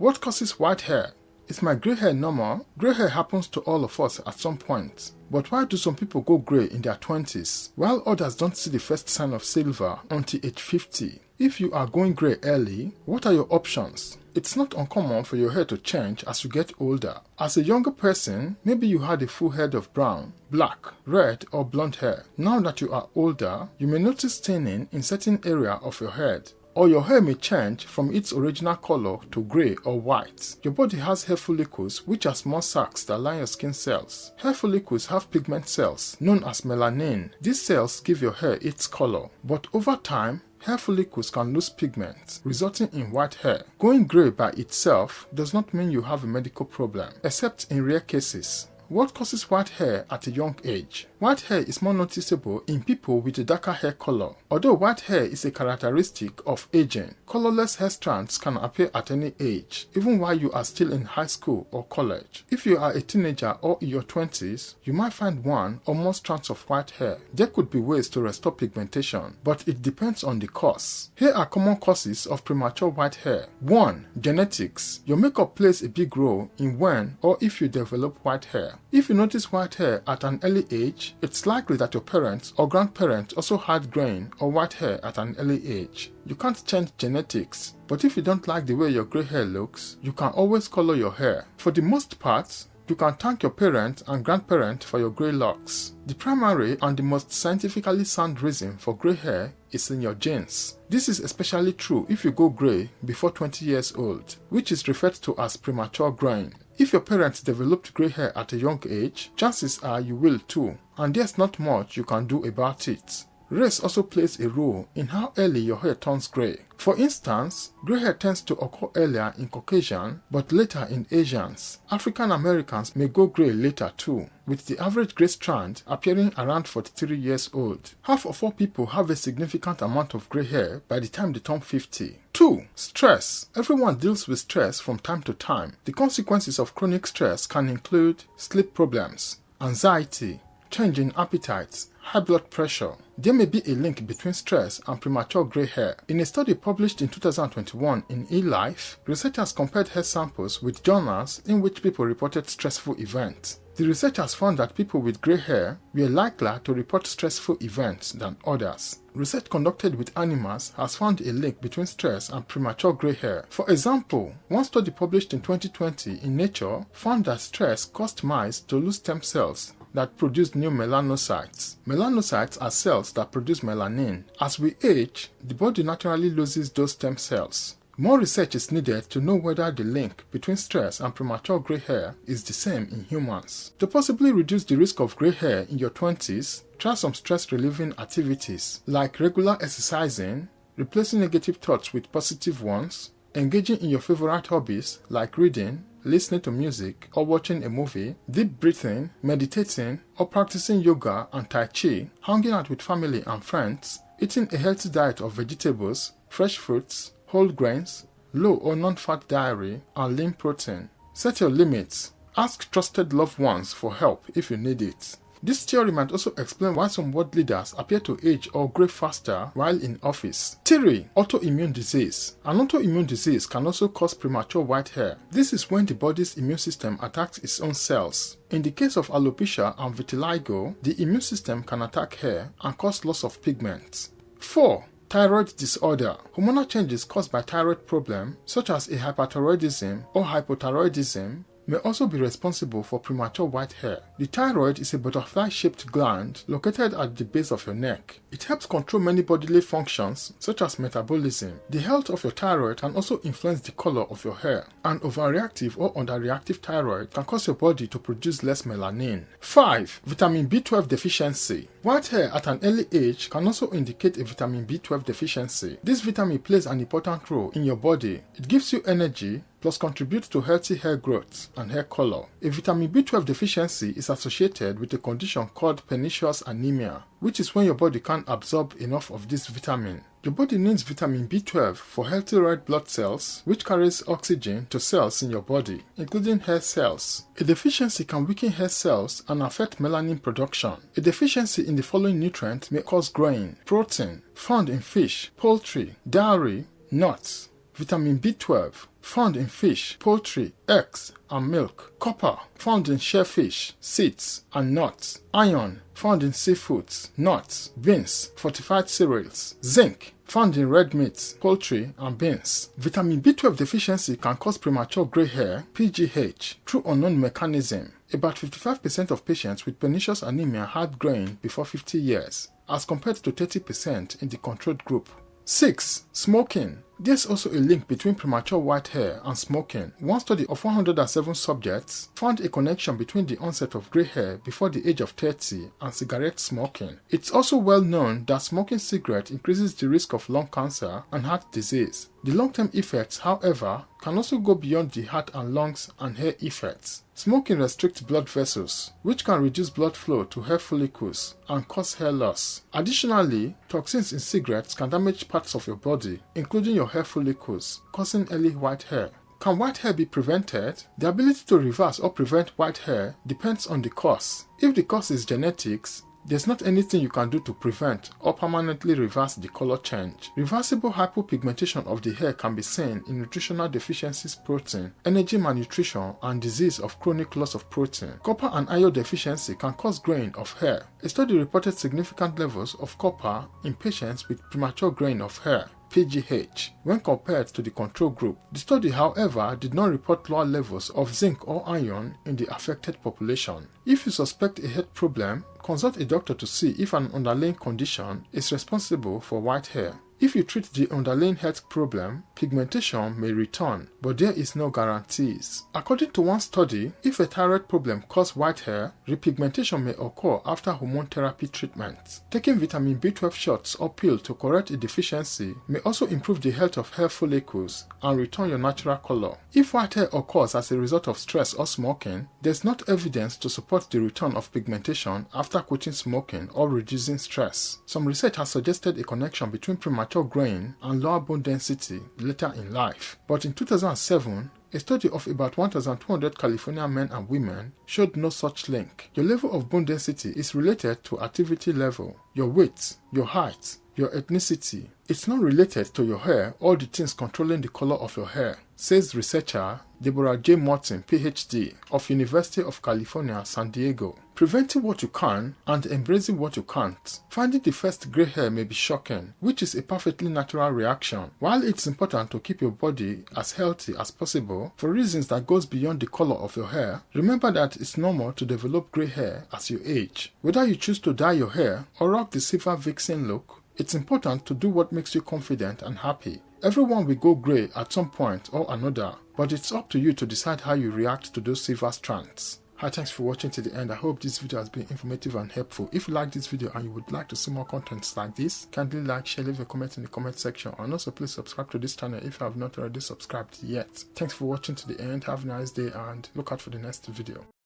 What causes white hair? Is my grey hair normal? Grey hair happens to all of us at some point. But why do some people go grey in their 20s, while others don't see the first sign of silver until age 50? If you are going grey early, what are your options? It's not uncommon for your hair to change as you get older. As a younger person, maybe you had a full head of brown, black, red or blonde hair. Now that you are older, you may notice staining in certain area of your head. Or your hair may change from its original color to grey or white. Your body has hair follicles, which are small sacs that line your skin cells. Hair follicles have pigment cells known as melanin. These cells give your hair its color. But over time, hair follicles can lose pigment, resulting in white hair. Going grey by itself does not mean you have a medical problem, except in rare cases. What causes white hair at a young age? White hair is more noticeable in people with a darker hair color. Although white hair is a characteristic of aging, colorless hair strands can appear at any age, even while you are still in high school or college. If you are a teenager or in your 20s, you might find one or more strands of white hair. There could be ways to restore pigmentation, but it depends on the cause. Here are common causes of premature white hair. 1. Genetics. Your makeup plays a big role in when or if you develop white hair. If you notice white hair at an early age, it's likely that your parents or grandparents also had graying or white hair at an early age. You can't change genetics, but if you don't like the way your grey hair looks, you can always color your hair. For the most part, you can thank your parents and grandparents for your grey locks. The primary and the most scientifically sound reason for grey hair is in your genes. This is especially true if you go grey before 20 years old, which is referred to as premature graying. If your parents developed grey hair at a young age, chances are you will too, and there's not much you can do about it. Race also plays a role in how early your hair turns grey. For instance, grey hair tends to occur earlier in Caucasian, but later in Asians. African Americans may go grey later too, with the average grey strand appearing around 43 years old. Half of all people have a significant amount of grey hair by the time they turn 50. 2. Stress. Everyone deals with stress from time to time. The consequences of chronic stress can include sleep problems, anxiety, change in appetite, high blood pressure. There may be a link between stress and premature grey hair. In a study published in 2021 in eLife, researchers compared hair samples with journals in which people reported stressful events. The researchers found that people with grey hair were likelier to report stressful events than others. Research conducted with animals has found a link between stress and premature grey hair. For example, one study published in 2020 in Nature found that stress caused mice to lose stem cells that produce new melanocytes. Melanocytes are cells that produce melanin. As we age, the body naturally loses those stem cells. More research is needed to know whether the link between stress and premature grey hair is the same in humans. To possibly reduce the risk of grey hair in your 20s, try some stress-relieving activities like regular exercising, replacing negative thoughts with positive ones, engaging in your favorite hobbies like reading, listening to music or watching a movie, deep breathing, meditating, or practicing yoga and tai chi, hanging out with family and friends, eating a healthy diet of vegetables, fresh fruits, whole grains, low or non-fat dairy, and lean protein. Set your limits. Ask trusted loved ones for help if you need it. This theory might also explain why some world leaders appear to age or grow faster while in office. 3. Autoimmune disease. An autoimmune disease can also cause premature white hair. This is when the body's immune system attacks its own cells. In the case of alopecia and vitiligo, the immune system can attack hair and cause loss of pigment. 4. Thyroid disorder. Hormonal changes caused by thyroid problems, such as a hyperthyroidism or hypothyroidism, may also be responsible for premature white hair. The thyroid is a butterfly-shaped gland located at the base of your neck. It helps control many bodily functions such as metabolism. The health of your thyroid can also influence the color of your hair. An overreactive or underreactive thyroid can cause your body to produce less melanin. 5. Vitamin B12 deficiency. White hair at an early age can also indicate a vitamin B12 deficiency. This vitamin plays an important role in your body. It gives you energy, plus contributes to healthy hair growth and hair color. A vitamin B12 deficiency is associated with a condition called pernicious anemia, which is when your body can't absorb enough of this vitamin. Your body needs vitamin B12 for healthy red blood cells, which carries oxygen to cells in your body, including hair cells. A deficiency can weaken hair cells and affect melanin production. A deficiency in the following nutrient may cause graying. Protein, found in fish, poultry, dairy, nuts. Vitamin B12, found in fish, poultry, eggs, and milk. Copper, found in shellfish, seeds, and nuts. Iron, found in seafoods, nuts, beans, fortified cereals. Zinc, found in red meat, poultry, and beans. Vitamin B12 deficiency can cause premature gray hair, PGH, through unknown mechanism. About 55% of patients with pernicious anemia had graying before 50 years, as compared to 30% in the controlled group. 6. Smoking. There's also a link between premature white hair and smoking. One study of 107 subjects found a connection between the onset of gray hair before the age of 30 and cigarette smoking. It's also well known that smoking cigarettes increases the risk of lung cancer and heart disease. The long-term effects, however, can also go beyond the heart and lungs and hair effects. Smoking restricts blood vessels, which can reduce blood flow to hair follicles and cause hair loss. Additionally, toxins in cigarettes can damage parts of your body, including your hair follicles, causing early white hair. Can white hair be prevented? The ability to reverse or prevent white hair depends on the cause. If the cause is genetics, there's not anything you can do to prevent or permanently reverse the color change. Reversible hypopigmentation of the hair can be seen in nutritional deficiencies protein, energy malnutrition, and disease of chronic loss of protein. Copper and iron deficiency can cause graying of hair. A study reported significant levels of copper in patients with premature graying of hair, PGH, when compared to the control group. The study, however, did not report lower levels of zinc or iron in the affected population. If you suspect a head problem, consult a doctor to see if an underlying condition is responsible for white hair. If you treat the underlying health problem, pigmentation may return, but there is no guarantees. According to one study, if a thyroid problem causes white hair, repigmentation may occur after hormone therapy treatment. Taking vitamin B12 shots or pill to correct a deficiency may also improve the health of hair follicles and return your natural color. If white hair occurs as a result of stress or smoking, there is not evidence to support the return of pigmentation after quitting smoking or reducing stress. Some research has suggested a connection between premature graying and lower bone density later in life. But in 2007, a study of about 1,200 California men and women showed no such link. Your level of bone density is related to activity level, your weight, your height, your ethnicity. It's not related to your hair or the things controlling the color of your hair, says researcher Deborah J. Morton, PhD, of University of California, San Diego. Preventing what you can and embracing what you can't. Finding the first gray hair may be shocking, which is a perfectly natural reaction. While it's important to keep your body as healthy as possible for reasons that goes beyond the color of your hair, remember that it's normal to develop gray hair as you age. Whether you choose to dye your hair or rock the silver vixen look, it's important to do what makes you confident and happy. Everyone will go grey at some point or another, but it's up to you to decide how you react to those silver strands. Hi, thanks for watching to the end. I hope this video has been informative and helpful. If you like this video and you would like to see more contents like this, kindly like, share, leave a comment in the comment section, and also please subscribe to this channel if you have not already subscribed yet. Thanks for watching to the end. Have a nice day and look out for the next video.